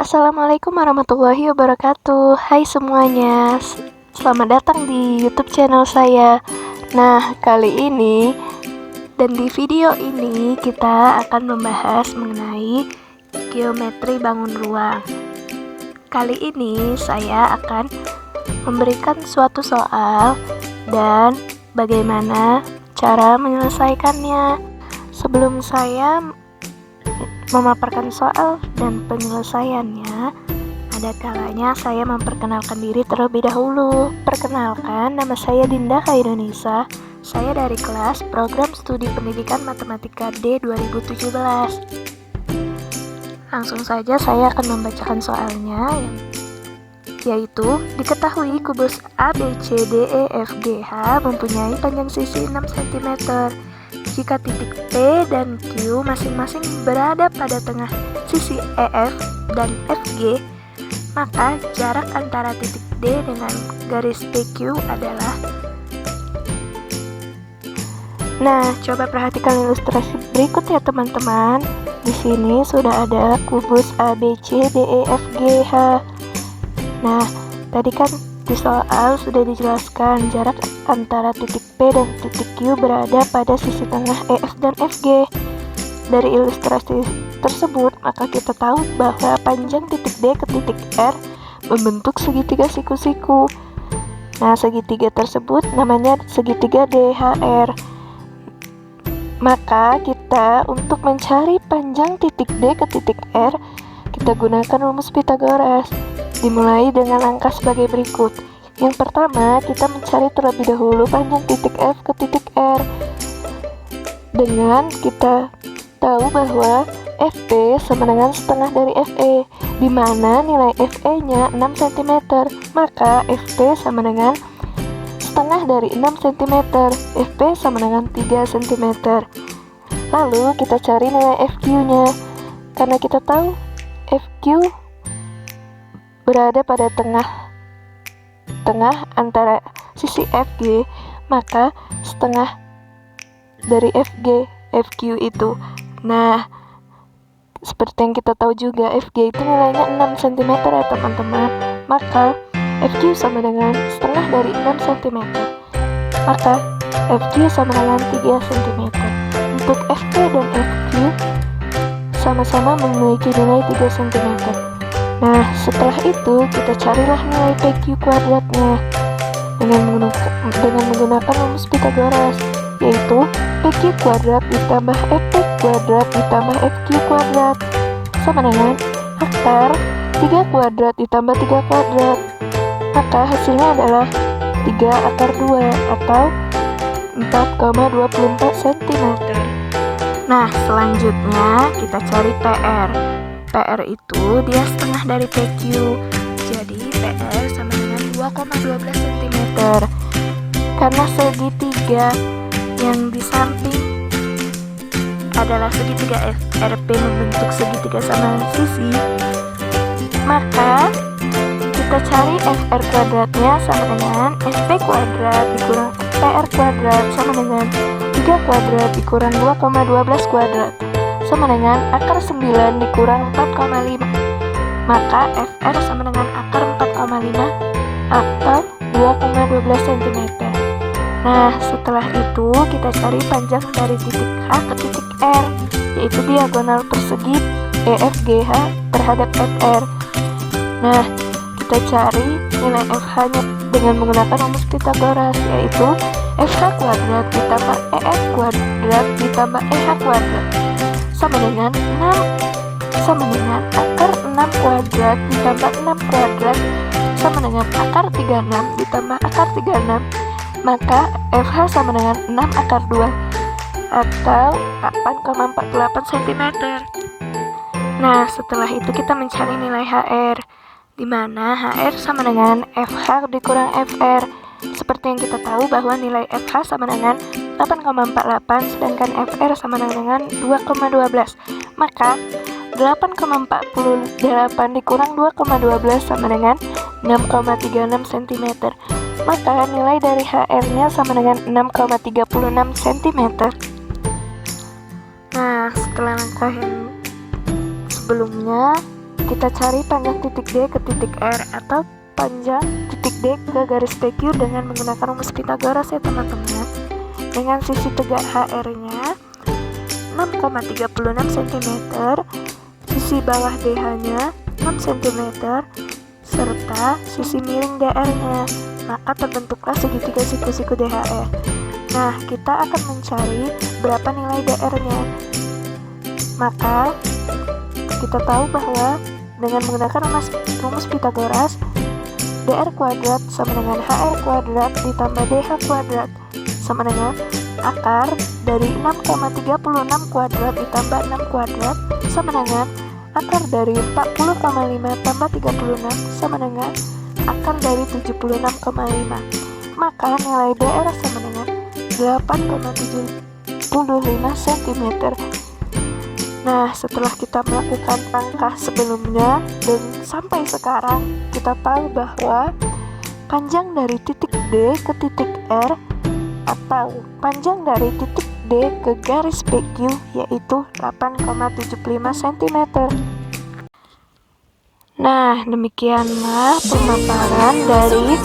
Assalamualaikum warahmatullahi wabarakatuh. Hai semuanya, selamat datang di YouTube channel saya. Nah, kali ini dan di video ini kita akan membahas mengenai geometri bangun ruang. Kali ini saya akan memberikan suatu soal dan bagaimana cara menyelesaikannya. Sebelum saya memaparkan soal dan penyelesaiannya, ada kalanya saya memperkenalkan diri terlebih dahulu. Perkenalkan, nama saya Dinda Khairunisa. Saya dari kelas Program Studi Pendidikan Matematika D 2017. Langsung saja saya akan membacakan soalnya, yaitu diketahui kubus ABCDEFGH mempunyai panjang sisi 6 cm. Jika titik P dan Q masing-masing berada pada tengah sisi EF dan FG, maka jarak antara titik D dengan garis PQ adalah. Nah, coba perhatikan ilustrasi berikut ya teman-teman. Di sini sudah ada kubus ABCDEFGH. Nah, tadi kan di soal sudah dijelaskan jarak antara titik P dan titik Q berada pada sisi tengah EF dan FG. Dari ilustrasi tersebut, maka kita tahu bahwa panjang titik D ke titik R membentuk segitiga siku-siku. Nah, segitiga tersebut namanya segitiga DHR. Maka kita untuk mencari panjang titik D ke titik R, kita gunakan rumus Pythagoras. Dimulai dengan angka sebagai berikut. Yang pertama, kita mencari terlebih dahulu panjang titik F ke titik R. Dengan kita tahu bahwa FP sama dengan setengah dari FE, di mana nilai FE-nya 6 cm, maka FP sama dengan setengah dari 6 cm, FP sama dengan 3 cm. Lalu kita cari nilai FQ-nya. Karena kita tahu FQ berada pada tengah antara sisi FG, maka setengah dari FQ itu. Nah, seperti yang kita tahu juga FG itu nilainya 6 cm ya teman-teman. Maka FQ sama dengan setengah dari 6 cm. Maka FQ sama dengan 3 cm. Untuk FP dan FQ sama-sama memiliki nilai 3 cm. Nah, setelah itu kita carilah nilai PQ kuadratnya dengan menggunakan rumus Pythagoras, yaitu PQ kuadrat ditambah FP kuadrat ditambah FQ kuadrat sama dengan akar 3 kuadrat ditambah 3 kuadrat. Maka hasilnya adalah 3 akar 2 atau 4,24 cm. Nah, selanjutnya kita cari PR. PR itu dia setengah dari PQ, jadi PR sama dengan 2,12 cm. Karena segitiga yang di samping adalah segitiga FRP membentuk segitiga sama sisi, maka kita cari FR kuadratnya sama dengan FP kuadrat dikurang PR kuadrat sama dengan 3 kuadrat dikurang 2,12 kuadrat sama dengan akar 9 dikurang 4,5. Maka FR sama dengan akar 4,5 atau 2,12 cm. Nah, setelah itu kita cari panjang dari titik H ke titik R, yaitu diagonal persegi EFGH terhadap FR. Nah, kita cari nilai FH-nya dengan menggunakan rumus Pythagoras, yaitu FH kuadrat ditambah EF kuadrat ditambah EH kuadrat sama dengan akar 6 kuadrat ditambah 6 kuadrat sama dengan akar 36 ditambah akar 36. Maka FH sama dengan 6 akar 2 atau 8,48 cm. Nah, setelah itu kita mencari nilai HR, di mana HR sama dengan FH dikurang FR. Seperti yang kita tahu bahwa nilai FH sama dengan 8,48 sedangkan FR sama dengan 2,12. Maka 8,48 dikurang 2,12 sama dengan 6,36 cm. Maka nilai dari HR-nya sama dengan 6,36 cm. Nah, setelah langkah yang sebelumnya kita cari panjang titik D ke titik R atau panjang titik D ke garis PQ dengan menggunakan rumus Pythagoras ya teman-teman. Dengan sisi tegak HR-nya 6,36 cm, sisi bawah DH-nya 6 cm, serta sisi miring DR-nya, maka terbentuklah segitiga siku-siku DHR. Nah, kita akan mencari berapa nilai DR-nya. Maka kita tahu bahwa dengan menggunakan rumus Pythagoras, DR kuadrat sama dengan HR kuadrat ditambah DH kuadrat sama dengan akar dari 6,36 kuadrat ditambah 6 kuadrat sama dengan akar dari 40,5 tambah 36 sama dengan akar dari 76,5. Maka nilai DR sama dengan 8,75 cm. Nah, setelah kita melakukan langkah sebelumnya dan sampai sekarang, kita tahu bahwa panjang dari titik D ke titik R atau panjang dari titik D ke garis PQ yaitu 8,75 cm. Nah, demikianlah pemaparan dari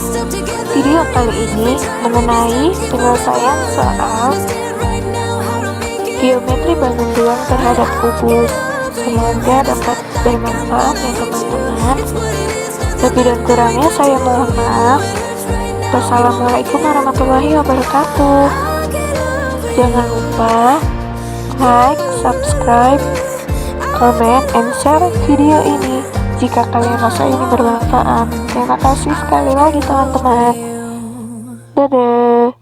video kali ini mengenai penyelesaian soal geometri bangun terhadap kubus. Semoga dapat bermanfaat ya teman-teman. Lebih dan kurangnya saya mohon maaf. Wassalamualaikum warahmatullahi wabarakatuh. Jangan lupa like, subscribe, comment, and share video ini jika kalian rasa ini bermanfaat. Terima kasih sekali lagi teman-teman. Dadah.